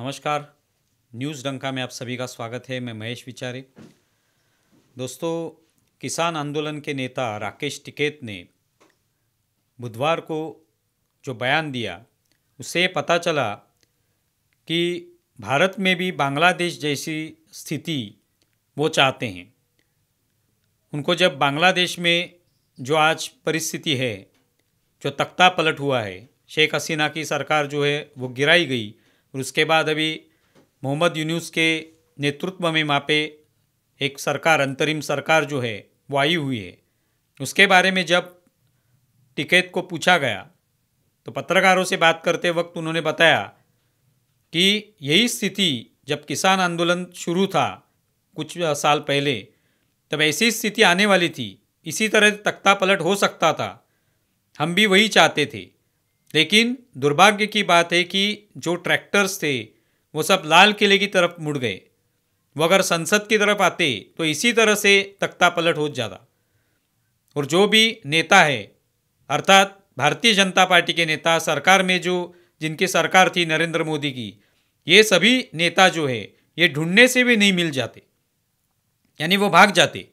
नमस्कार। न्यूज़ डंका में आप सभी का स्वागत है। मैं महेश विचारे। दोस्तों, किसान आंदोलन के नेता राकेश टिकैत ने बुधवार को जो बयान दिया, उससे पता चला कि भारत में भी बांग्लादेश जैसी स्थिति वो चाहते हैं। उनको जब बांग्लादेश में जो आज परिस्थिति है, जो तख्ता पलट हुआ है, शेख हसीना की सरकार जो है वो गिराई गई और उसके बाद अभी मोहम्मद यूनुस के नेतृत्व में वहाँ पे एक सरकार, अंतरिम सरकार जो है वो आई हुई है। उसके बारे में जब टिकैत को पूछा गया तो पत्रकारों से बात करते वक्त उन्होंने बताया कि यही स्थिति जब किसान आंदोलन शुरू था कुछ साल पहले, तब ऐसी स्थिति आने वाली थी, इसी तरह तख्ता पलट हो सकता था। हम भी वही चाहते थे, लेकिन दुर्भाग्य की बात है कि जो ट्रैक्टर्स थे वो सब लाल किले की तरफ मुड़ गए। वो अगर संसद की तरफ आते तो इसी तरह से तख्ता पलट हो जाता। और जो भी नेता है, अर्थात भारतीय जनता पार्टी के नेता, सरकार में जो जिनकी सरकार थी नरेंद्र मोदी की, ये सभी नेता जो है ये ढूंढने से भी नहीं मिल जाते, यानी वो भाग जाते।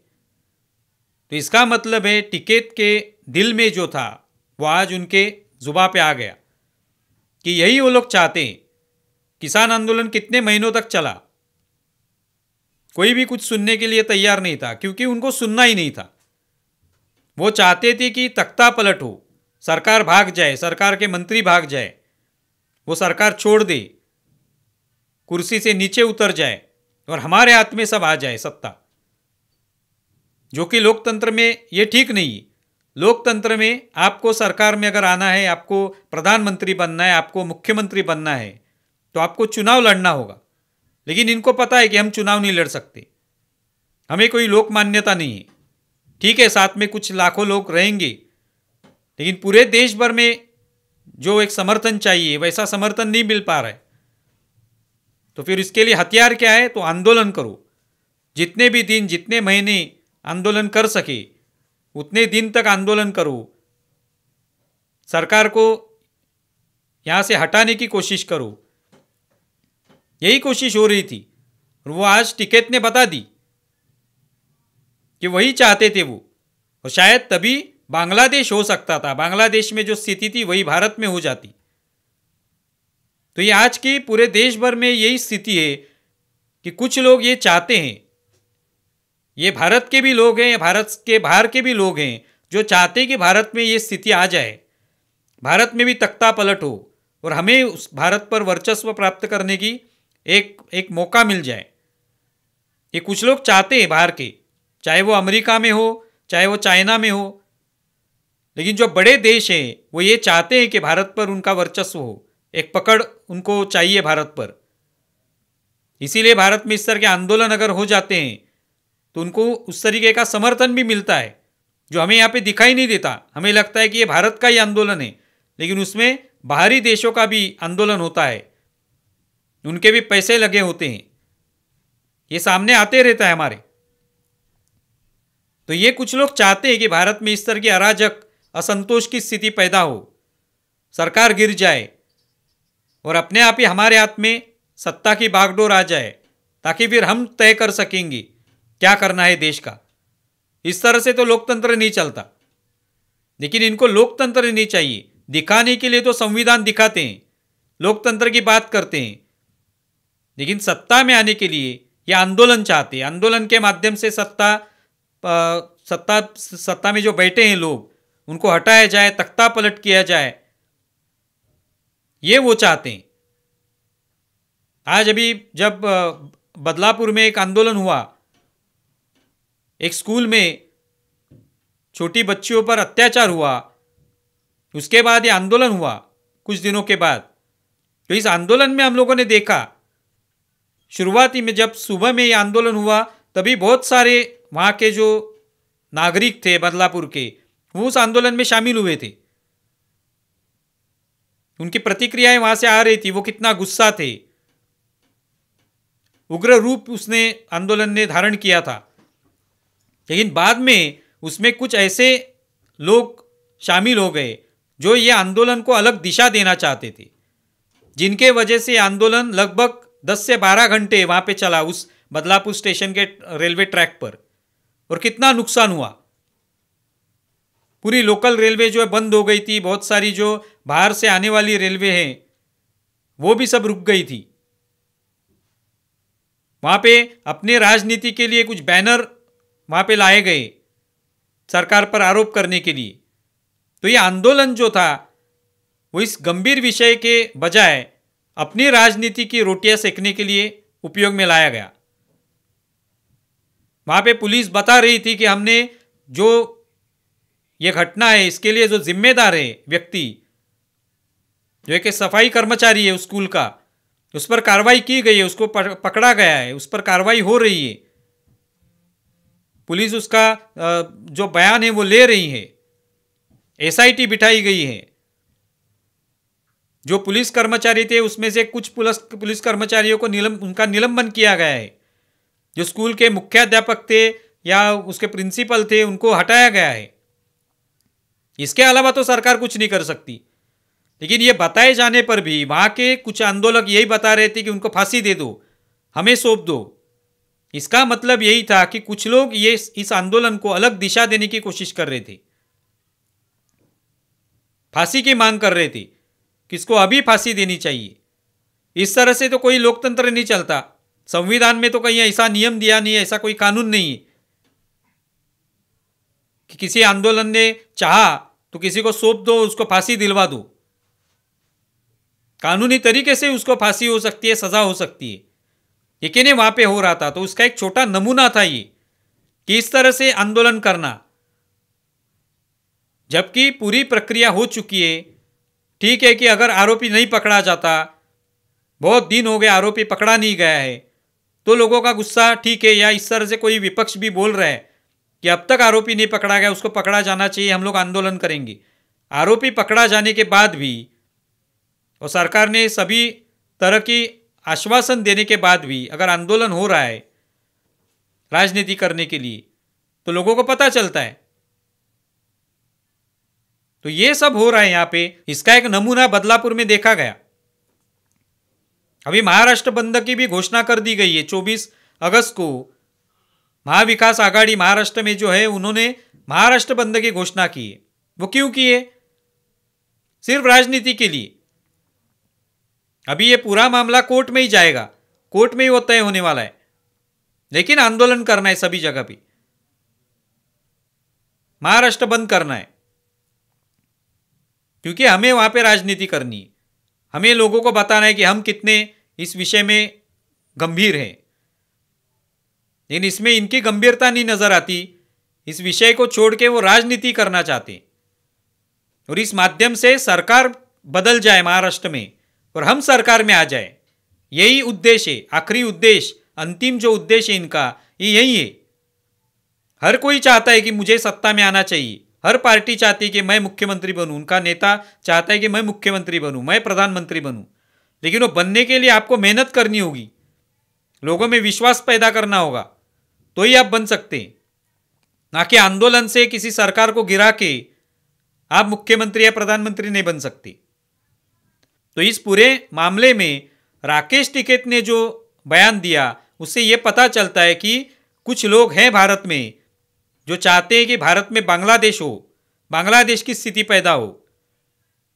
तो इसका मतलब है टिकैत के दिल में जो था वो आज उनके जुबान पे आ गया कि यही वो लोग चाहते हैं। किसान आंदोलन कितने महीनों तक चला, कोई भी कुछ सुनने के लिए तैयार नहीं था, क्योंकि उनको सुनना ही नहीं था। वो चाहते थे कि तख्ता पलट हो, सरकार भाग जाए, सरकार के मंत्री भाग जाए, वो सरकार छोड़ दे, कुर्सी से नीचे उतर जाए और हमारे हाथ में सब आ जाए सत्ता, जो कि लोकतंत्र में ये ठीक नहीं है। लोकतंत्र में आपको सरकार में अगर आना है, आपको प्रधानमंत्री बनना है, आपको मुख्यमंत्री बनना है, तो आपको चुनाव लड़ना होगा। लेकिन इनको पता है कि हम चुनाव नहीं लड़ सकते, हमें कोई लोक मान्यता नहीं है। ठीक है, साथ में कुछ लाखों लोग रहेंगे, लेकिन पूरे देश भर में जो एक समर्थन चाहिए वैसा समर्थन नहीं मिल पा रहा है। तो फिर इसके लिए हथियार क्या है? तो आंदोलन करो। जितने भी दिन, जितने महीने आंदोलन कर सके उतने दिन तक आंदोलन करो। सरकार को यहाँ से हटाने की कोशिश करो। यही कोशिश हो रही थी और वो आज टिकैत ने बता दी कि वही चाहते थे वो, और शायद तभी बांग्लादेश हो सकता था। बांग्लादेश में जो स्थिति थी वही भारत में हो जाती। तो ये आज की पूरे देश भर में यही स्थिति है कि कुछ लोग ये चाहते हैं, ये भारत के भी लोग हैं, भारत के बाहर के भी लोग हैं, जो चाहते हैं कि भारत में ये स्थिति आ जाए, भारत में भी तख्ता पलट हो और हमें उस भारत पर वर्चस्व प्राप्त करने की एक मौका मिल जाए। ये कुछ लोग चाहते हैं बाहर के, चाहे वो अमेरिका में हो, चाहे वो चाइना में हो। लेकिन जो बड़े देश हैं वो ये चाहते हैं कि भारत पर उनका वर्चस्व हो, एक पकड़ उनको चाहिए भारत पर। इसीलिए भारत में इस तरह के आंदोलन अगर हो जाते हैं तो उनको उस तरीके का समर्थन भी मिलता है, जो हमें यहाँ पे दिखाई नहीं देता। हमें लगता है कि ये भारत का ही आंदोलन है, लेकिन उसमें बाहरी देशों का भी आंदोलन होता है, उनके भी पैसे लगे होते हैं। ये सामने आते रहता है हमारे। तो ये कुछ लोग चाहते हैं कि भारत में इस तरह की अराजक, असंतोष की स्थिति पैदा हो, सरकार गिर जाए और अपने आप ही हमारे हाथ में सत्ता की बागडोर आ जाए, ताकि फिर हम तय कर सकेंगे क्या करना है देश का। इस तरह से तो लोकतंत्र नहीं चलता। लेकिन इनको लोकतंत्र नहीं चाहिए, दिखाने के लिए तो संविधान दिखाते हैं, लोकतंत्र की बात करते हैं, लेकिन सत्ता में आने के लिए ये आंदोलन चाहते हैं। आंदोलन के माध्यम से सत्ता में जो बैठे हैं लोग, उनको हटाया जाए, तख्ता पलट किया जाए, ये वो चाहते हैं। आज अभी जब बदलापुर में एक आंदोलन हुआ, एक स्कूल में छोटी बच्चियों पर अत्याचार हुआ, उसके बाद ये आंदोलन हुआ कुछ दिनों के बाद। तो इस आंदोलन में हम लोगों ने देखा, शुरुआती में जब सुबह में ये आंदोलन हुआ, तभी बहुत सारे वहाँ के जो नागरिक थे बदलापुर के, वो उस आंदोलन में शामिल हुए थे। उनकी प्रतिक्रियाएं वहाँ से आ रही थी, वो कितना गुस्सा थे, उग्र रूप उसने आंदोलन ने धारण किया था। लेकिन बाद में उसमें कुछ ऐसे लोग शामिल हो गए जो ये आंदोलन को अलग दिशा देना चाहते थे, जिनके वजह से आंदोलन लगभग 10 से 12 घंटे वहाँ पे चला उस बदलापुर स्टेशन के रेलवे ट्रैक पर, और कितना नुकसान हुआ। पूरी लोकल रेलवे जो है बंद हो गई थी, बहुत सारी जो बाहर से आने वाली रेलवे हैं वो भी सब रुक गई थी। वहाँ पे अपने राजनीति के लिए कुछ बैनर वहाँ पे लाए गए सरकार पर आरोप करने के लिए। तो ये आंदोलन जो था वो इस गंभीर विषय के बजाय अपनी राजनीति की रोटियां सेकने के लिए उपयोग में लाया गया। वहाँ पे पुलिस बता रही थी कि हमने जो ये घटना है इसके लिए जो जिम्मेदार है व्यक्ति, जो एक सफाई कर्मचारी है उस स्कूल का, उस पर कार्रवाई की गई है, उसको पकड़ा गया है, उस पर कार्रवाई हो रही है। पुलिस उसका जो बयान है वो ले रही है, एसआईटी बिठाई गई है। जो पुलिस कर्मचारी थे उसमें से कुछ पुलिस कर्मचारियों को उनका निलंबन किया गया है। जो स्कूल के मुख्याध्यापक थे या उसके प्रिंसिपल थे उनको हटाया गया है। इसके अलावा तो सरकार कुछ नहीं कर सकती। लेकिन ये बताए जाने पर भी वहाँ के कुछ आंदोलक यही बता रहे थे कि उनको फांसी दे दो, हमें सौंप दो। इसका मतलब यही था कि कुछ लोग ये इस आंदोलन को अलग दिशा देने की कोशिश कर रहे थे, फांसी की मांग कर रहे थे, किसको अभी फांसी देनी चाहिए। इस तरह से तो कोई लोकतंत्र नहीं चलता। संविधान में तो कहीं ऐसा नियम दिया नहीं है, ऐसा कोई कानून नहीं है कि किसी आंदोलन ने चाहा तो किसी को सौंप दो, उसको फांसी दिलवा दो। कानूनी तरीके से उसको फांसी हो सकती है, सजा हो सकती है। लेकिन वहां पे हो रहा था, तो उसका एक छोटा नमूना था ये कि इस तरह से आंदोलन करना, जबकि पूरी प्रक्रिया हो चुकी है। ठीक है कि अगर आरोपी नहीं पकड़ा जाता, बहुत दिन हो गए आरोपी पकड़ा नहीं गया है, तो लोगों का गुस्सा ठीक है, या इस तरह से कोई विपक्ष भी बोल रहा है कि अब तक आरोपी नहीं पकड़ा गया, उसको पकड़ा जाना चाहिए, हम लोग आंदोलन करेंगे। आरोपी पकड़ा जाने के बाद भी और सरकार ने सभी तरह की आश्वासन देने के बाद भी अगर आंदोलन हो रहा है राजनीति करने के लिए, तो लोगों को पता चलता है। तो ये सब हो रहा है यहाँ पे। इसका एक नमूना बदलापुर में देखा गया। अभी महाराष्ट्र बंद की भी घोषणा कर दी गई है। 24 अगस्त को महाविकास आघाड़ी महाराष्ट्र में जो है उन्होंने महाराष्ट्र बंद की घोषणा की है। वो क्यों की है? सिर्फ राजनीति के लिए। अभी ये पूरा मामला कोर्ट में ही जाएगा, कोर्ट में ही वो तय होने वाला है, लेकिन आंदोलन करना है सभी जगह पे, महाराष्ट्र बंद करना है, क्योंकि हमें वहां पे राजनीति करनी है। हमें लोगों को बताना है कि हम कितने इस विषय में गंभीर हैं। लेकिन इसमें इनकी गंभीरता नहीं नजर आती। इस विषय को छोड़ के वो राजनीति करना चाहते हैं और इस माध्यम से सरकार बदल जाए महाराष्ट्र में और हम सरकार में आ जाए। यही उद्देश्य है, आखिरी उद्देश्य, अंतिम जो उद्देश्य है इनका, ये यही है। हर कोई चाहता है कि मुझे सत्ता में आना चाहिए। हर पार्टी चाहती है कि मैं मुख्यमंत्री बनूं, उनका नेता चाहता है कि मैं मुख्यमंत्री बनूं, मैं प्रधानमंत्री बनूं। लेकिन वो बनने के लिए आपको मेहनत करनी होगी, लोगों में विश्वास पैदा करना होगा, तो ही आप बन सकते हैं। ना कि आंदोलन से किसी सरकार को गिरा के आप मुख्यमंत्री या प्रधानमंत्री नहीं बन सकते। तो इस पूरे मामले में राकेश टिकैत ने जो बयान दिया उससे यह पता चलता है कि कुछ लोग हैं भारत में जो चाहते हैं कि भारत में बांग्लादेश हो, बांग्लादेश की स्थिति पैदा हो,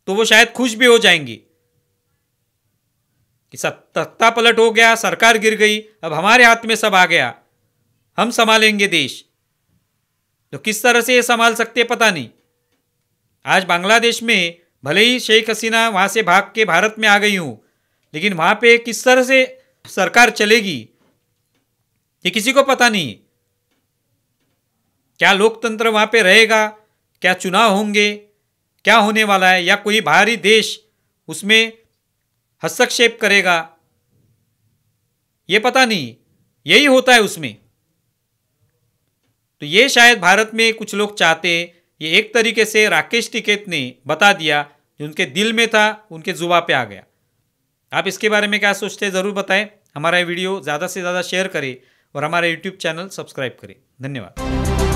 तो वो शायद खुश भी हो जाएंगे कि सत्ता पलट हो गया, सरकार गिर गई, अब हमारे हाथ में सब आ गया, हम संभालेंगे देश। तो किस तरह से ये संभाल सकते पता नहीं। आज बांग्लादेश में भले ही शेख हसीना वहां से भाग के भारत में आ गई हूं, लेकिन वहां पे किस तरह से सरकार चलेगी ये किसी को पता नहीं। क्या लोकतंत्र वहां पे रहेगा, क्या चुनाव होंगे, क्या होने वाला है, या कोई बाहरी देश उसमें हस्तक्षेप करेगा, ये पता नहीं। यही होता है उसमें। तो ये शायद भारत में कुछ लोग चाहते हैं। ये एक तरीके से राकेश टिकैत ने बता दिया, जो उनके दिल में था उनके जुबान पे आ गया। आप इसके बारे में क्या सोचते हैं ज़रूर बताएं। हमारा वीडियो ज़्यादा से ज़्यादा शेयर करें और हमारा यूट्यूब चैनल सब्सक्राइब करें। धन्यवाद।